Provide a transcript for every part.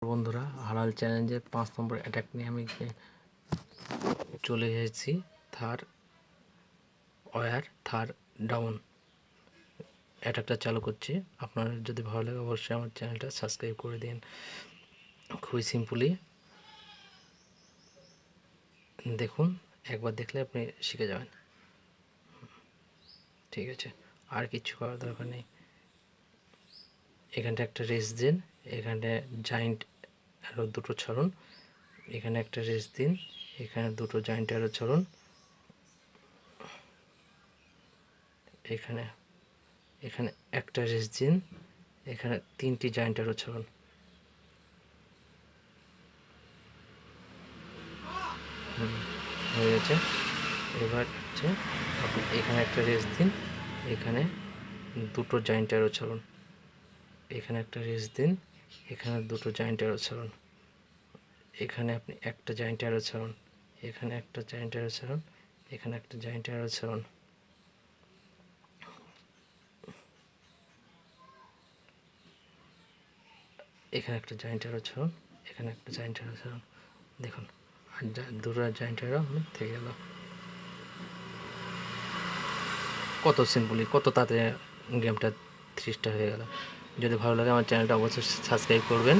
বন্ধুরা, হালাল চ্যালেঞ্জের 5 নম্বর অ্যাটাক নিয়ে আমি চলে এসেছি। থার ডাউন অ্যাটাকটা চালু করছি। আপনার যদি ভালো লাগে অবশ্যই আমার চ্যানেলটা সাবস্ক্রাইব করে দিন। খুবই সিম্পলি দেখুন, একবার দেখলে আপনি শিখে যাবেন। ঠিক আছে, আর কিছু করার দরকার নেই। এখানটা একটা রেস্ট দিন, এখানে জায়েন্ট অ্যারো দুটো ছাড়ুন, এখানে একটা রেস্ট দিন, এখানে দুটো জয়েন্ট অ্যারো ছাড়ুন, এখানে একটা রেস্ট দিন, এখানে 3টি জয়েন্ট অ্যারো ছাড়ুন। হয়ে গেছে। এবার হচ্ছে আপনি এখানে একটা রেস্ট দিন, এখানে দুটো জয়েন্ট অ্যারো ছাড়ুন, এখানে একটা রেস্ট দিন, এখানে দুটো জয়েন্ট অ্যারো ছাড়ুন, এখানে আপনি একটা জয়েন্ট অ্যারো ছাড়ুন, এখানে একটা জয়েন্ট অ্যারো ছাড়ুন, এখানে একটা জয়েন্ট অ্যারো ছাড়ুন, এখানে একটা জয়েন্ট অ্যারো ছাড়ুন, এখানে একটা জয়েন্ট অ্যারো ছাড়ুন। দেখুন, আর দুটো জয়েন্ট অ্যারো আমি থেকে গেল। কত সিম্পলি, কত তাড়াতাড়ি গেমটা 3 স্টার হয়ে গেল। যদি ভালো লাগে আমার চ্যানেলটা অবশ্যই সাবস্ক্রাইব করবেন।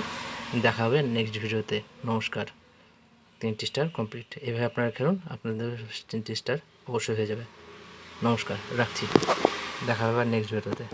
দেখা হবে নেক্সট ভিডিওতে। নমস্কার। 3টি স্টার কমপ্লিট। এভাবে আপনারা খেলুন, আপনাদের 3টি স্টার অবশ্যই হয়ে যাবে। নমস্কার, রাখছি। দেখা হবে নেক্সট ভিডিওতে।